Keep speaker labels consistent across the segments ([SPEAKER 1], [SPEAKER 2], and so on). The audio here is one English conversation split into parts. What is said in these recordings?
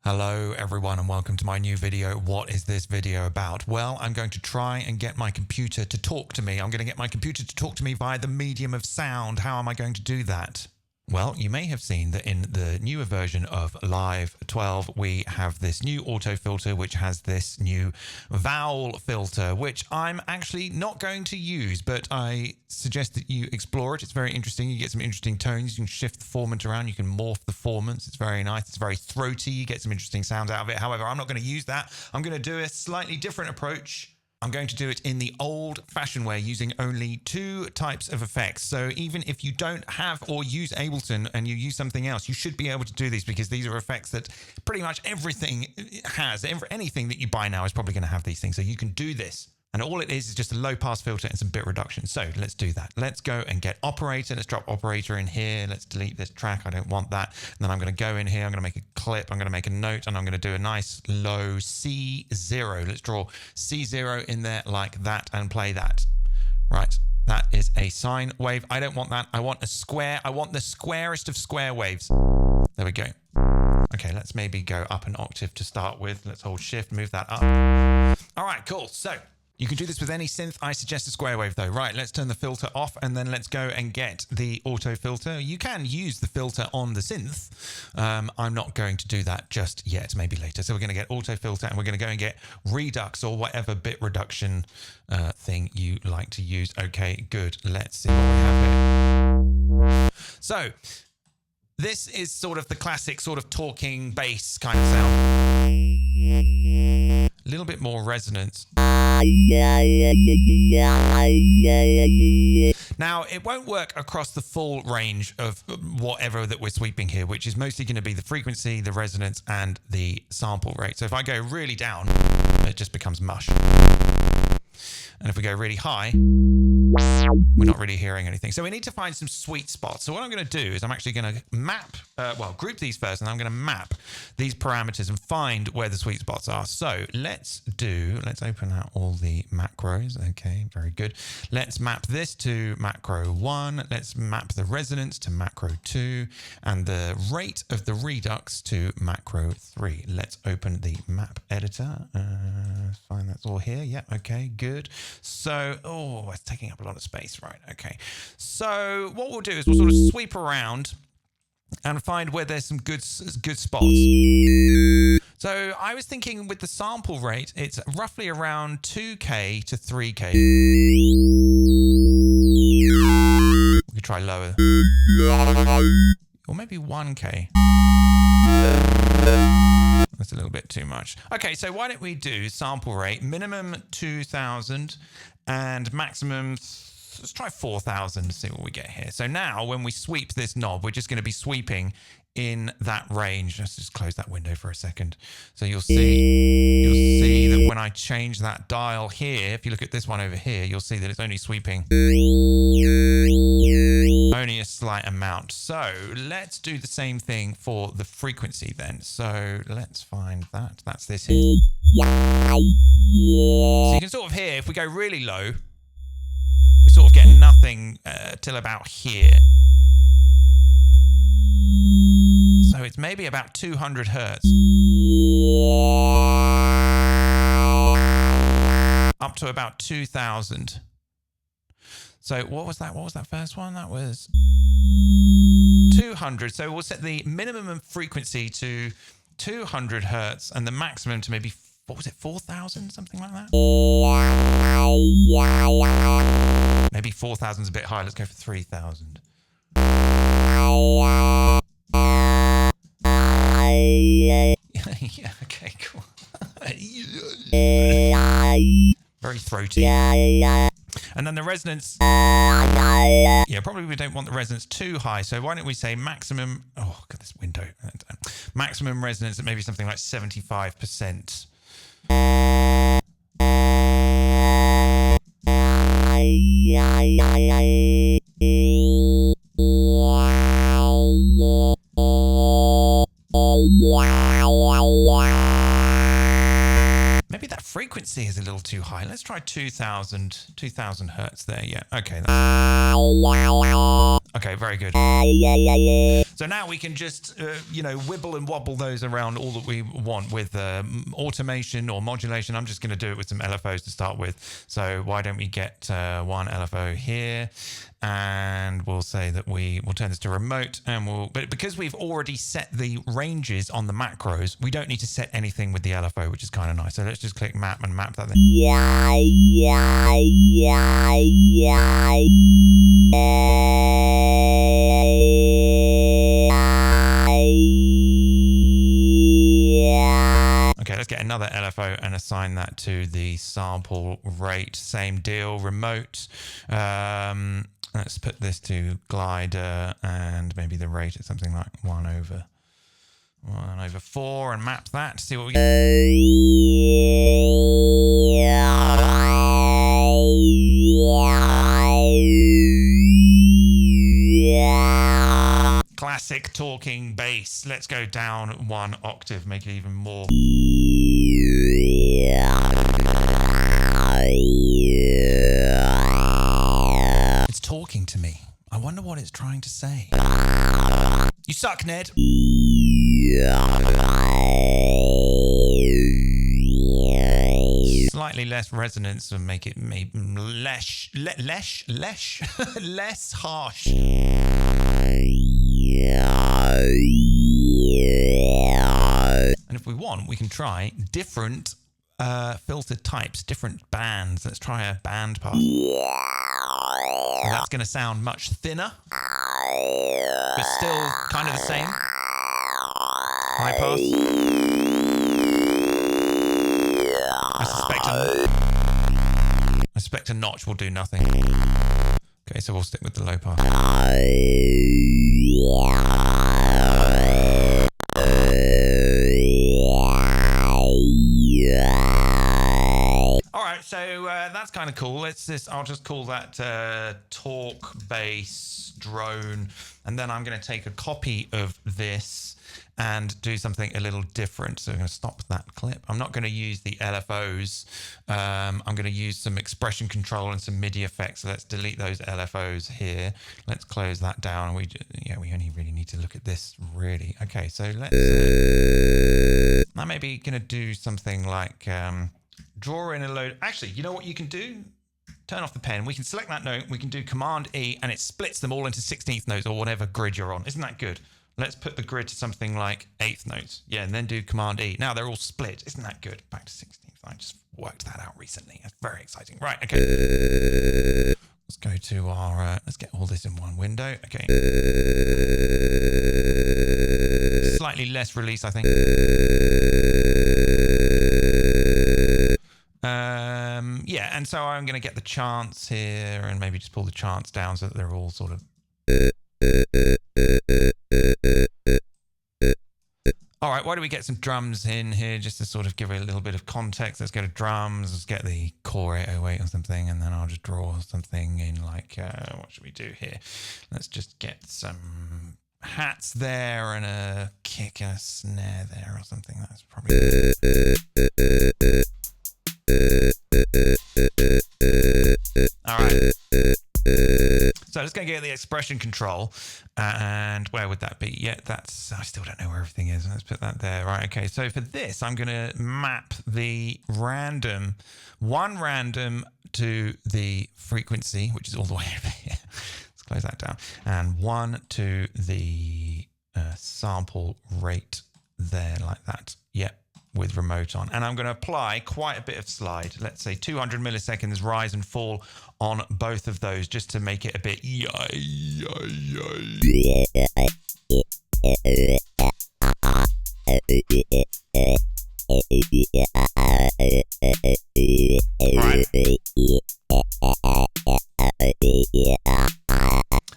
[SPEAKER 1] Hello everyone and welcome to my new video. What is this video about? Well, I'm going to try and get my computer to talk to me. I'm going to get my computer to talk to me via the medium of sound. How am I going to do that? Well, you may have seen that in the newer version of Live 12, we have this new auto filter, which has this new vowel filter, which I'm actually not going to use, but I suggest that you explore it. It's very interesting. You get some interesting tones. You can shift the formant around. You can morph the formants. It's very nice. It's very throaty. You get some interesting sounds out of it. However, I'm not going to use that. I'm going to do a slightly different approach. I'm going to do it in the old-fashioned way using only two types of effects. So even if you don't have or use Ableton and you use something else, you should be able to do these because these are effects that pretty much everything has. Anything that you buy now is probably going to have these things. So you can do this. And all it is just a low-pass filter and some bit reduction. So let's do that. Let's go and get operator. Let's drop operator in here. Let's delete this track. I don't want that. And then I'm going to go in here. I'm going to make a clip. I'm going to make a note. And I'm going to do a nice low C0. Let's draw C0 in there like that and play that. Right. That is a sine wave. I don't want that. I want a square. I want the squarest of square waves. There we go. Okay, let's maybe go up an octave to start with. Let's hold shift, move that up. All right, cool. So you can do this with any synth. I suggest a square wave though. Right, let's turn the filter off and then let's go and get the auto filter. You can use the filter on the synth. I'm not going to do that just yet, maybe later. So we're going to get auto filter and we're going to go and get redux or whatever bit reduction thing you like to use. Okay, good. Let's see what we have here. So this is sort of the classic sort of talking bass kind of sound. A little bit more resonance. Now, it won't work across the full range of whatever that we're sweeping here, which is mostly going to be the frequency, the resonance, and the sample rate. So if I go really down, it just becomes mush. And if we go really high, we're not really hearing anything. So we need to find some sweet spots. So what I'm going to do is I'm actually going to map, group these first, and I'm going to map these parameters and find where the sweet spots are. So let's open out all the macros. Okay, very good. Let's map this to macro 1. Let's map the resonance to macro 2 and the rate of the redux to macro 3. Let's open the map editor. Fine, that's all here. Yeah, okay, good. So, it's taking up a lot of space, right? Okay. So what we'll do is we'll sort of sweep around and find where there's some good spots. So I was thinking with the sample rate, it's roughly around 2K to 3K. We could try lower. Or maybe 1K. That's a little bit too much. Okay, so why don't we do sample rate, minimum 2,000 and maximum, let's try 4,000 to see what we get here. So now when we sweep this knob, we're just going to be sweeping in that range. Let's just close that window for a second. So you'll see that when I change that dial here, if you look at this one over here, you'll see that it's only sweeping only a slight amount. So let's do the same thing for the frequency then. So let's find that. That's this here. So you can sort of hear, if we go really low, we sort of get nothing till about here. So it's maybe about 200 hertz. Up to about 2,000. So what was that? What was that first one? That was 200. So we'll set the minimum frequency to 200 hertz and the maximum to maybe, what was it, 4,000? Something like that? Maybe 4,000 is a bit high. Let's go for 3,000. Yeah, okay, cool. Very throaty. And then the resonance, probably we don't want the resonance too high. So why don't we say maximum, oh, God, this window. Maximum resonance at maybe something like 75%. Maybe that frequency is a little too high. Let's try 2000 hertz there. Yeah, okay. Okay, very good. So now we can just, you know, wibble and wobble those around all that we want with automation or modulation. I'm just going to do it with some LFOs to start with. So why don't we get one LFO here, and we'll say that we'll turn this to remote, and but because we've already set the ranges on the macros, we don't need to set anything with the LFO, which is kind of nice. So let's just click map and map that thing. Okay, let's get another LFO and assign that to the sample rate. Same deal, remote. Let's put this to glider, and maybe the rate is something like 1/4 and map that to see what we get. Classic talking bass. Let's go down 1 octave, make it even more. It's talking to me. I wonder what it's trying to say. You suck, Ned. Slightly less resonance and make it maybe less harsh. And if we want, we can try different filter types, different bands. Let's try a band pass. That's going to sound much thinner, but still kind of the same. High pass. I suspect a notch will do nothing. Okay, so we'll stick with the low pass. All right, so that's kind of cool. I'll just call that talk bass drone, and then I'm going to take a copy of this and do something a little different. So I'm going to stop that clip. I'm not going to use the LFOs. I'm going to use some expression control and some MIDI effects. So let's delete those LFOs here. Let's close that down. We only really need to look at this, really. Okay, so let's. I'm maybe going to do something like draw in a load. Actually, you know what you can do? Turn off the pen. We can select that note. We can do Command E, and it splits them all into 16th notes or whatever grid you're on. Isn't that good? Let's put the grid to something like 8th notes. Yeah, and then do Command E. Now they're all split. Isn't that good? Back to 16th. I just worked that out recently. That's very exciting. Right, okay. Let's go to our, let's get all this in one window. Okay. Slightly less release, I think. Yeah, and so I'm going to get the chants here and maybe just pull the chants down so that they're all sort of... All right, why don't we get some drums in here just to sort of give it a little bit of context. Let's go to drums, let's get the core 808 or something, and then I'll just draw something in like, what should we do here? Let's just get some hats there and a kick and a snare there or something. That's probably... All right. So let's go get the expression control, and where would that be? Yeah, that's, I still don't know where everything is. Let's put that there. Right, okay. So for this, I'm going to map the random, one random to the frequency, which is all the way over here. Let's close that down. And one to the sample rate there, like that. Yep. With remote on, and I'm going to apply quite a bit of slide. Let's say 200 milliseconds rise and fall on both of those, just to make it a bit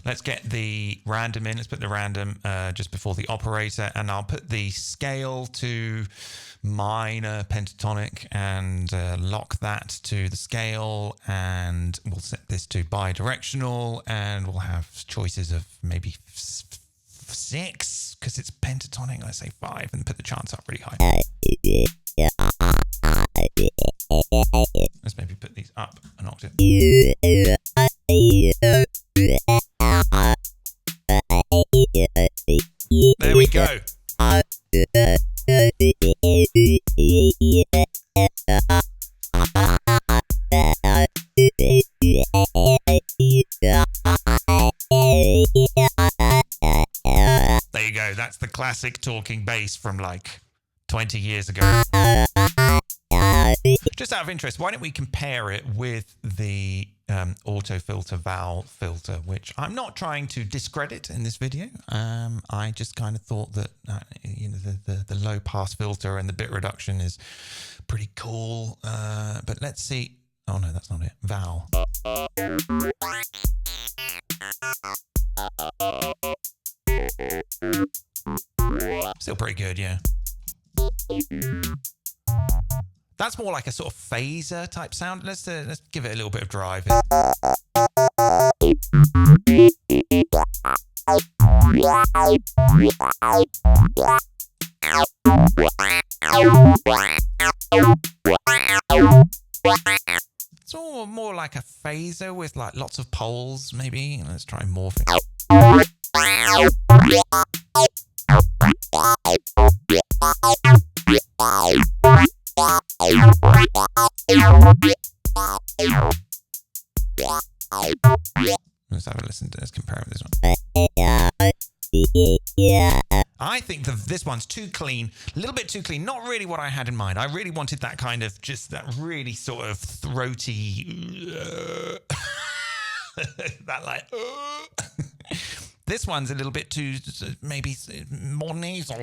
[SPEAKER 1] Let's get the random in. Let's put the random just before the operator, and I'll put the scale to minor pentatonic and lock that to the scale, and we'll set this to bidirectional, and we'll have choices of maybe 6 because it's pentatonic. Let's say 5, and put the chants up really high. There we go. There you go. That's the classic talking bass from like 20 years ago. Just out of interest, why don't we compare it with the auto filter valve filter, which I'm not trying to discredit in this video. I just kind of thought that you know, the low pass filter and the bit reduction is pretty cool. But let's see. Oh no, that's not it. Val. Still pretty good, yeah. That's more like a sort of phaser type sound. Let's give it a little bit of drive. It's all more like a phaser with like lots of poles, maybe. Let's try morphing. Let's have a listen to this, compare it with this one. I think this one's too clean, a little bit too clean. Not really what I had in mind. I really wanted that kind of, just that really sort of throaty, that like, This one's a little bit too, maybe more nasal.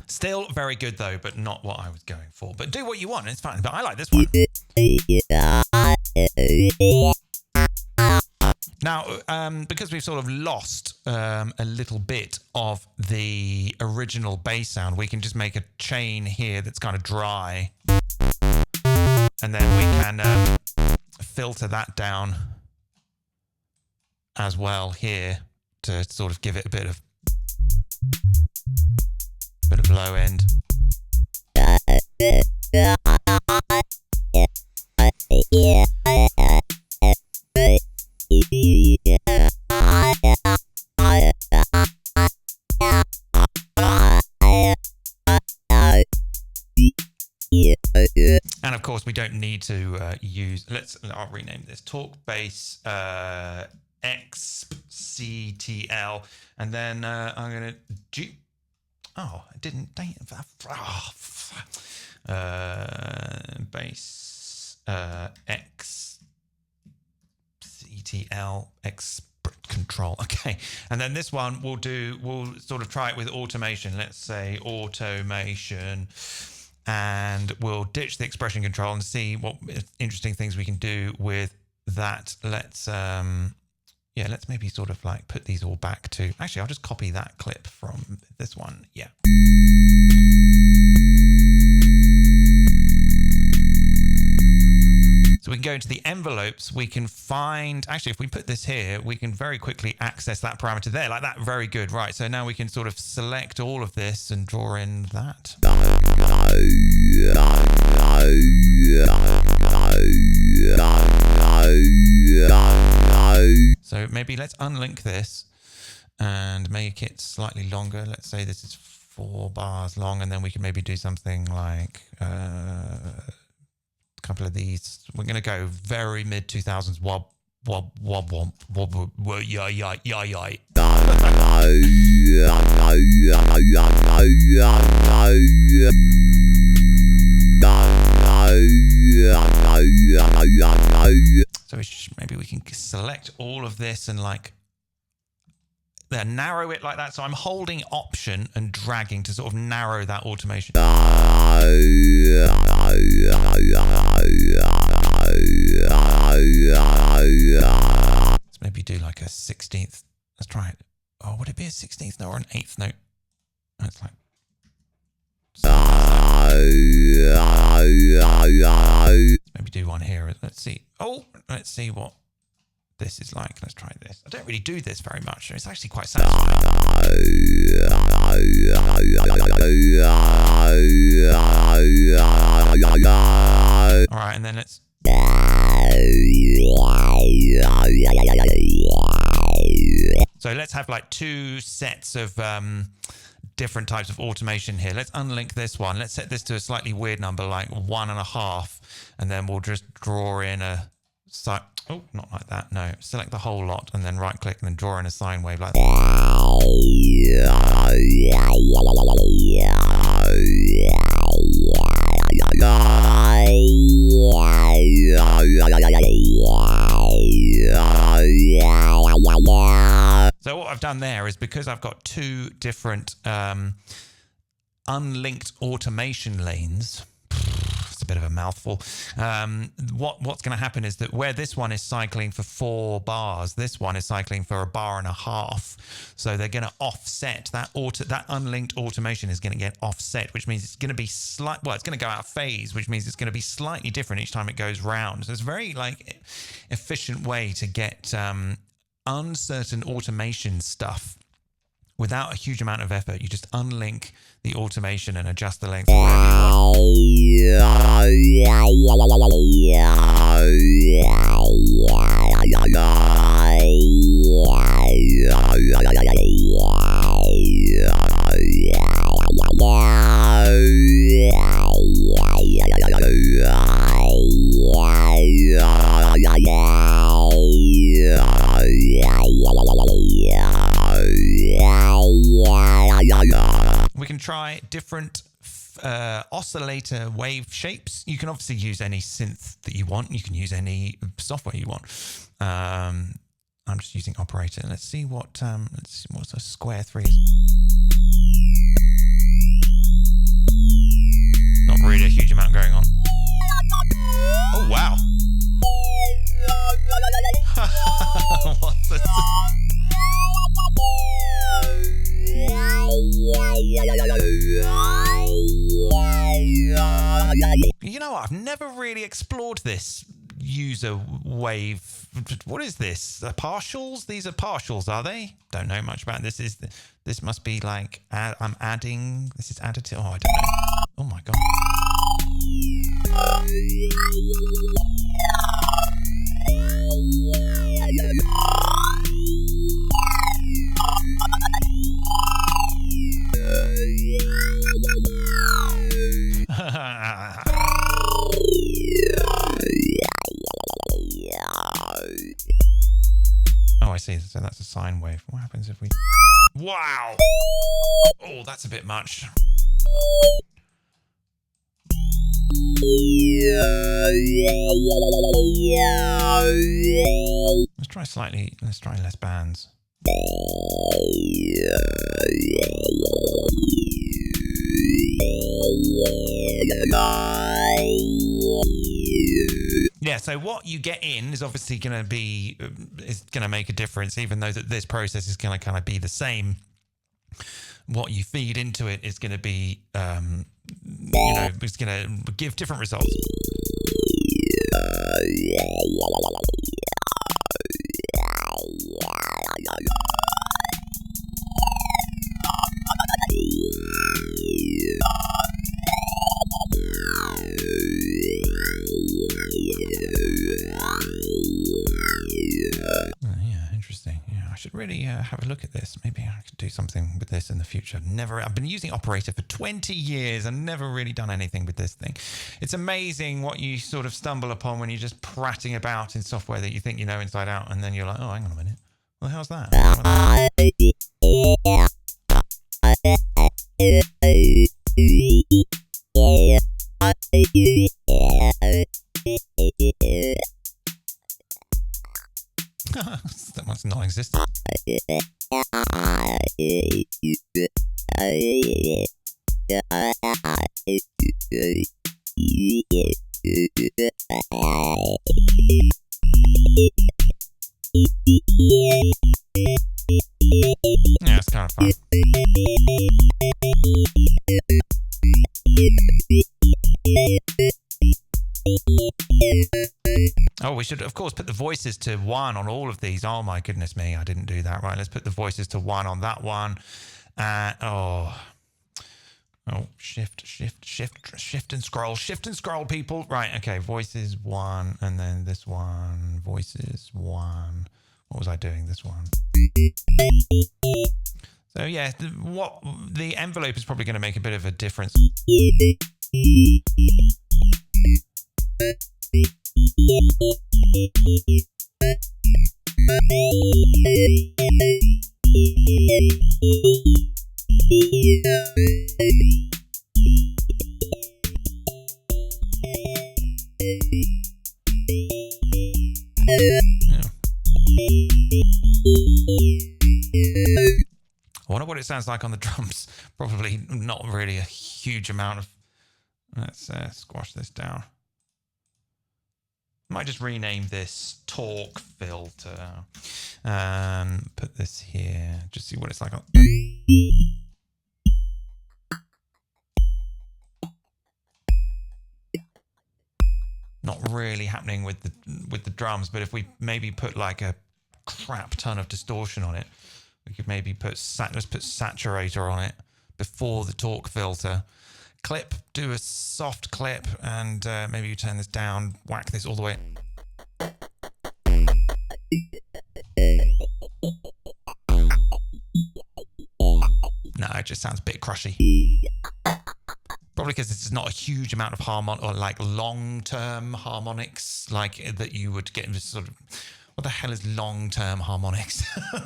[SPEAKER 1] Still very good though, but not what I was going for. But do what you want, it's fine. But I like this one. Now, because we've sort of lost a little bit of the original bass sound, we can just make a chain here that's kind of dry. And then we can filter that down as well here to sort of give it a bit of low end. And of course, we don't need to use. I'll rename this Talk Bass XCTL, and then I'm gonna do. Oh, I didn't. Bass XCTL expert control. Okay, and then this one we'll sort of try it with automation. Let's say automation. And we'll ditch the expression control and see what interesting things we can do with that. Let's maybe sort of like put these all back to. Actually, I'll just copy that clip from this one. Yeah. So we can go into the envelopes. We can find, actually, if we put this here, we can very quickly access that parameter there, like that. Very good. Right. So now we can sort of select all of this and draw in that. So maybe let's unlink this and make it slightly longer. Let's say this is 4 bars long, and then we can maybe do something like couple of these. We're going to go very mid 2000s wob wob wob wob wob wob yeah yeah yeah yeah. So maybe we can select all of this and like narrow it like that. So I'm holding Option and dragging to sort of narrow that automation. Let's maybe do like a 16th. Let's try it. Oh, would it be a 16th note or an 8th note? That's like. Let's maybe do one here. Let's see. Oh, let's see what this is like. Let's try this. I don't really do this very much. It's actually quite satisfying. All right, and then let's. So let's have like 2 sets of different types of automation here. Let's unlink this one. Let's set this to a slightly weird number, like 1.5, and then we'll just draw in a sine. Oh, not like that. No, select the whole lot and then right click and then draw in a sine wave like that. So what I've done there is, because I've got 2 different unlinked automation lanes, it's a bit of a mouthful. What's going to happen is that where this one is cycling for 4 bars, this one is cycling for 1.5 bars. So they're going to offset that unlinked automation is going to get offset, which means it's going to be it's going to go out of phase, which means it's going to be slightly different each time it goes round. So it's a very like efficient way to get uncertain automation stuff without a huge amount of effort. You just unlink the automation and adjust the length wherever you We can try different oscillator wave shapes. You can obviously use any synth that you want. You can use any software you want. I'm just using operator. Let's see what what's a square 3 is. Not really a huge amount going on. Oh wow. What's this? You know what? I've never really explored this user wave. What is this? Partials? These are partials, are they? Don't know much about this. This must be like I'm adding. This is additive. Oh, I don't know. Oh my god. Oh, I see. So that's a sine wave. What happens if we... Wow! Oh, that's a bit much. Let's try less bands. Yeah, so what you get in is obviously going to make a difference, even though that this process is going to kind of be the same. What you feed into it is going to be, it's going to give different results. Yeah, interesting. Yeah, I should really have a look at this. Maybe I could do something with this in the future. I've been using Operator for 20 years and never really done anything with this thing. It's amazing what you sort of stumble upon when you're just prattling about in software that you think you know inside out, and then you're like, oh, hang on a minute. Well, how's that? That one's non-existent. Yeah, it's kind of fun. Oh, we should, of course, put the voices to 1 on all of these. Oh, my goodness me. I didn't do that. Right, let's put the voices to 1 on that one. Shift and scroll, people. Right, okay, voices 1, and then this one, voices 1. What was I doing? This one. So yeah, the envelope is probably going to make a bit of a difference. I wonder what it sounds like on the drums. Probably not really a huge amount of... Let's squash this down. Might just rename this talk filter. Put this here. Just see what it's like. Not really happening with the drums, but if we maybe put like a crap ton of distortion on it, we could maybe put let's put saturator on it before the talk filter. Clip, do a soft clip, and maybe you turn this down, whack this all the way. No, it just sounds a bit crushy. Probably because this is not a huge amount of long-term harmonics like that you would get in this sort of... What the hell is long-term harmonics?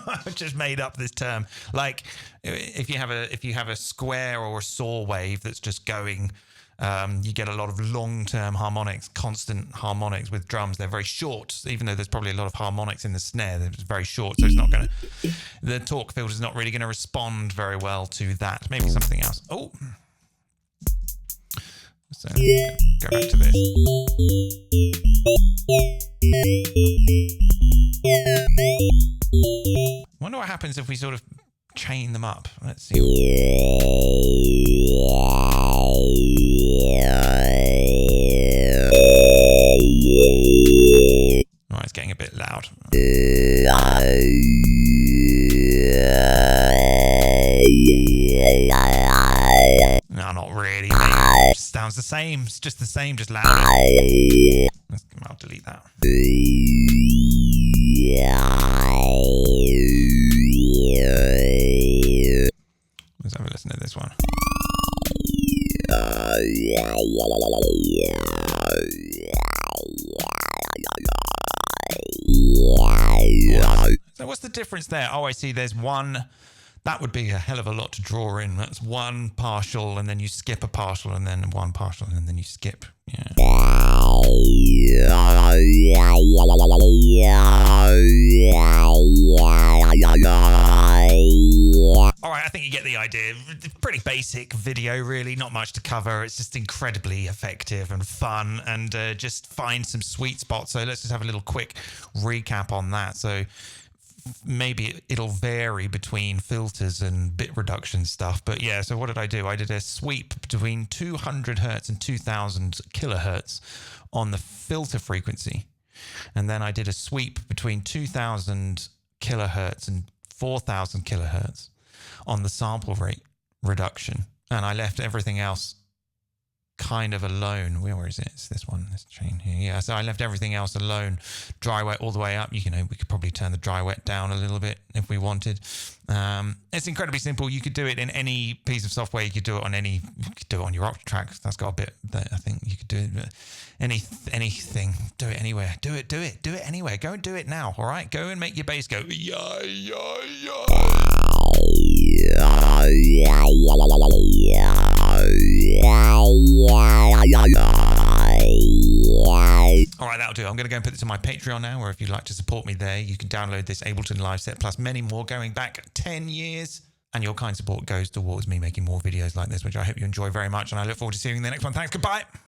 [SPEAKER 1] I've just made up this term. Like if you have a square or a saw wave that's just going, you get a lot of long-term harmonics, constant harmonics with drums. They're very short, even though there's probably a lot of harmonics in the snare. They're very short, so it's not going to... The talk filter is not really going to respond very well to that. Maybe something else. Oh. So go back to this. Wonder what happens if we sort of chain them up. Let's see. Oh, it's getting a bit loud. No, not really. It just sounds the same. It's just the same, just louder. I'll delete that. Let's have a listen to this one. So what's the difference there? Oh, I see. There's one. That would be a hell of a lot to draw in. That's one partial, and then you skip a partial, and then one partial, and then you skip. Yeah. All right, I think you get the idea. Pretty basic video, really. Not much to cover. It's just incredibly effective and fun, and just find some sweet spots. So let's just have a little quick recap on that. So maybe it'll vary between filters and bit reduction stuff, but yeah, so what did I do? I did a sweep between 200 hertz and 2000 kilohertz on the filter frequency, and then I did a sweep between 2000 kilohertz and 4000 kilohertz on the sample rate reduction, and I left everything else kind of alone. Where is it? It's this one, this chain here. Yeah, so I left everything else alone. Dry wet all the way up. We could probably turn the dry wet down a little bit if we wanted. It's incredibly simple. You could do it in any piece of software. You could do it on you could do it on your Octatrack. That's got a bit that I think you could do it. Anything. Do it anywhere. Do it anywhere. Go and do it now. All right. Go and make your bass go. Yeah, yeah, yeah. All right, that'll do. I'm going to go and put this on my Patreon now, where if you'd like to support me there, you can download this Ableton live set plus many more going back 10 years. And your kind support goes towards me making more videos like this, which I hope you enjoy very much. And I look forward to seeing you in the next one. Thanks. Goodbye.